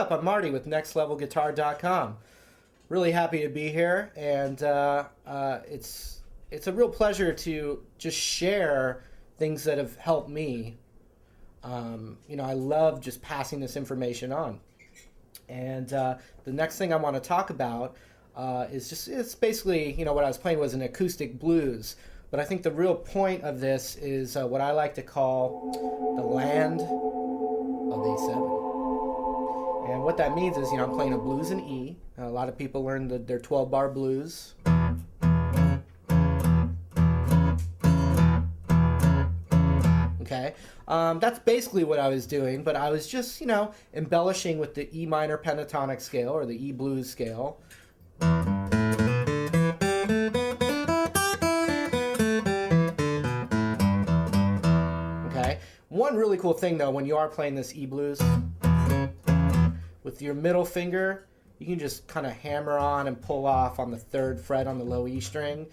up? I'm Marty with NextLevelGuitar.com. Really happy to be here, and it's a real pleasure to just share things that have helped me. I love just passing this information on. And the next thing I want to talk about it's basically, what I was playing was an acoustic blues. But I think the real point of this is what I like to call the land of A7. And what that means is, I'm playing a blues in E. A lot of people learn their 12-bar blues. Okay, that's basically what I was doing, but I was just, embellishing with the E minor pentatonic scale, or the E blues scale. Okay, one really cool thing though, when you are playing this E blues, with your middle finger, you can just kind of hammer on and pull off on the 3rd fret on the low E string,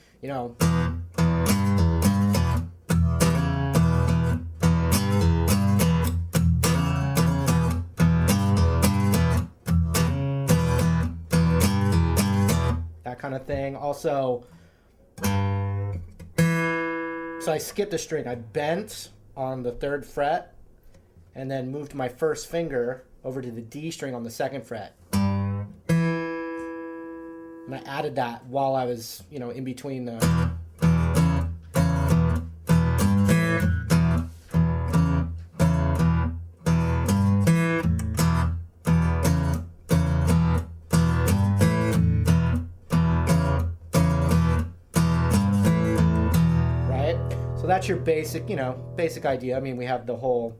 that kind of thing. Also, so I skipped a string. I bent on the 3rd fret and then moved my first finger over to the D string on the 2nd fret. And I added that while I was, in between the... Right? So that's your basic, basic idea. I mean, we have the whole...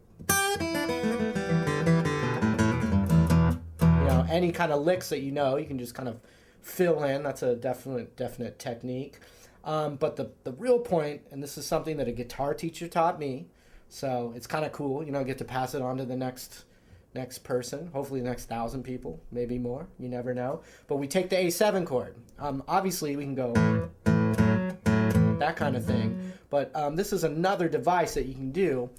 any kind of licks that you can just kind of fill in. That's a definite technique. But the real point, and this is something that a guitar teacher taught me, so it's kind of cool, get to pass it on to the next person, hopefully the next 1,000 people, maybe more, you never know. But we take the A7 chord. Obviously we can go that kind of thing, but this is another device that you can do,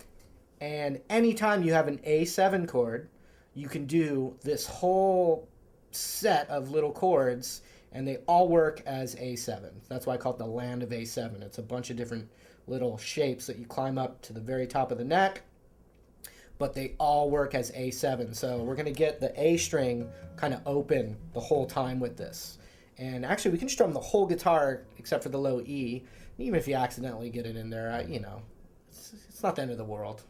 and anytime you have an A7 chord, you can do this whole set of little chords, and they all work as A7. That's why I call it the land of A7. It's a bunch of different little shapes that you climb up to the very top of the neck, but they all work as A7. So we're going to get the A string kind of open the whole time with this. And actually, we can strum the whole guitar except for the low E. Even if you accidentally get it in there, it's not the end of the world.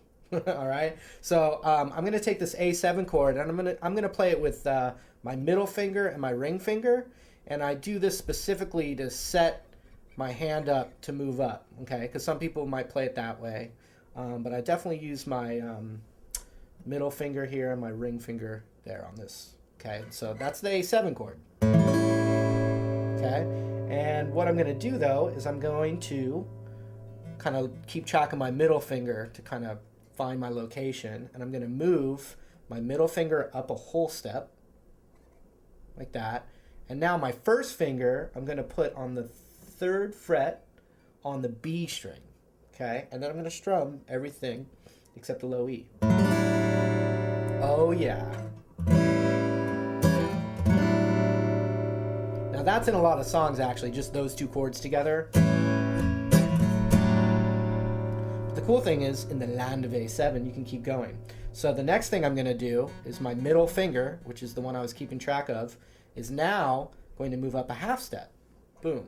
All right, so I'm going to take this A7 chord, and I'm going to play it with my middle finger and my ring finger, and I do this specifically to set my hand up to move up, okay, because some people might play it that way, but I definitely use my middle finger here and my ring finger there on this, okay, so that's the A7 chord, okay, and what I'm going to do, though, is I'm going to kind of keep track of my middle finger to kind of find my location, and I'm going to move my middle finger up a whole step like that, and now my first finger I'm going to put on the 3rd fret on the B string, okay, and then I'm going to strum everything except the low E. Oh yeah. Now that's in a lot of songs, actually, just those 2 chords together. The cool thing is, in the land of A7, you can keep going. So the next thing I'm going to do is my middle finger, which is the one I was keeping track of, is now going to move up a half step. Boom.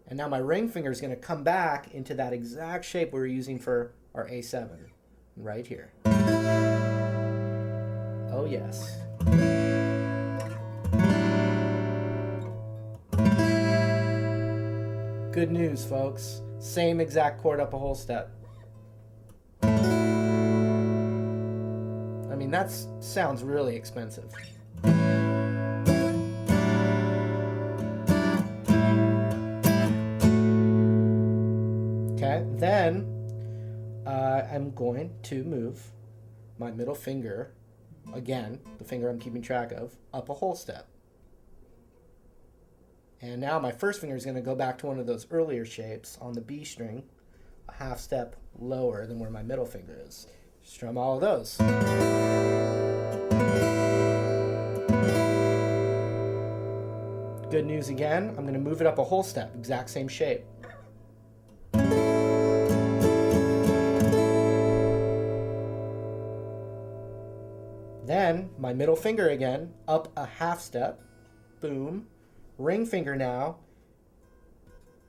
And now my ring finger is going to come back into that exact shape we were using for our A7, right here. Oh yes. Good news, folks. Same exact chord up a whole step. I mean, that sounds really expensive. Okay, then I'm going to move my middle finger, again, the finger I'm keeping track of, up a whole step. And now my first finger is going to go back to one of those earlier shapes on the B string, a half step lower than where my middle finger is. Strum all of those. Good news again, I'm going to move it up a whole step, exact same shape. Then, my middle finger again, up a half step, boom. Ring finger now,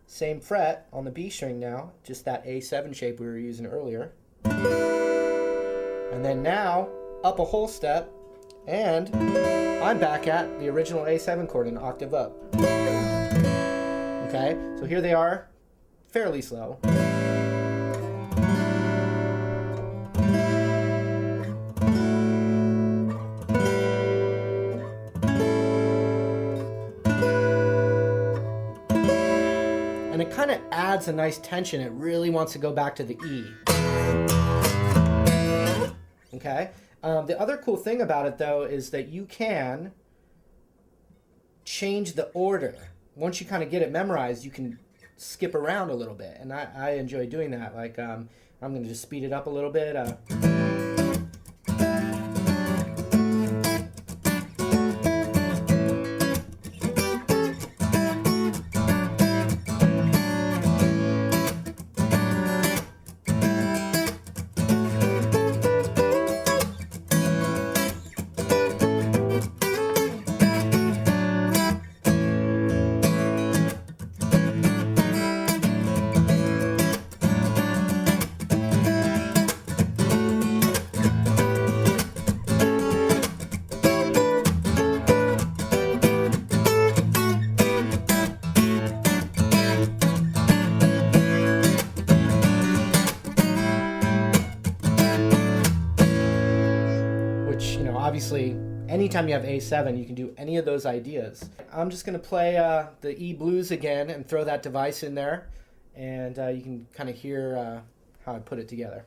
same fret on the B string now, just that A7 shape we were using earlier. And then now, up a whole step, and I'm back at the original A7 chord, an octave up. Okay, so here they are, fairly slow. And it kind of adds a nice tension. It really wants to go back to the E. Okay? The other cool thing about it, though, is that you can change the order. Once you kind of get it memorized, you can skip around a little bit. And I enjoy doing that. Like, I'm going to just speed it up a little bit. Obviously, anytime you have A7, you can do any of those ideas. I'm just going to play the E blues again and throw that device in there, and you can kind of hear how I put it together.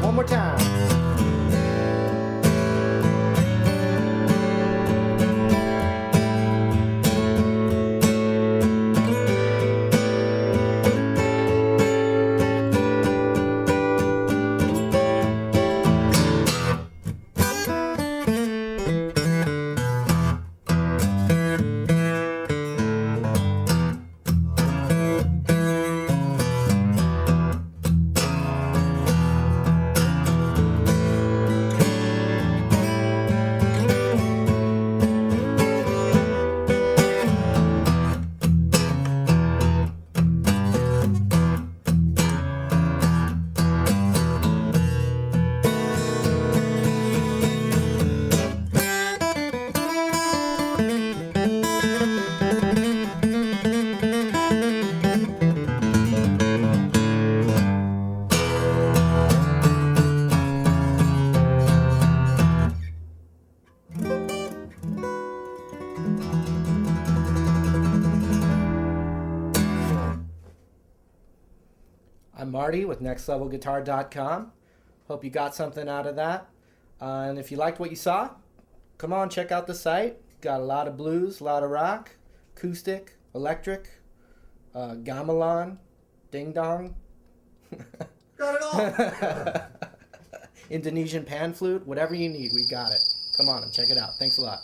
One more time. I'm Marty with NextLevelGuitar.com. Hope you got something out of that. And if you liked what you saw, come on, check out the site. Got a lot of blues, a lot of rock, acoustic, electric, gamelan, ding dong. Got it all! Indonesian pan flute, whatever you need, we got it. Come on and check it out. Thanks a lot.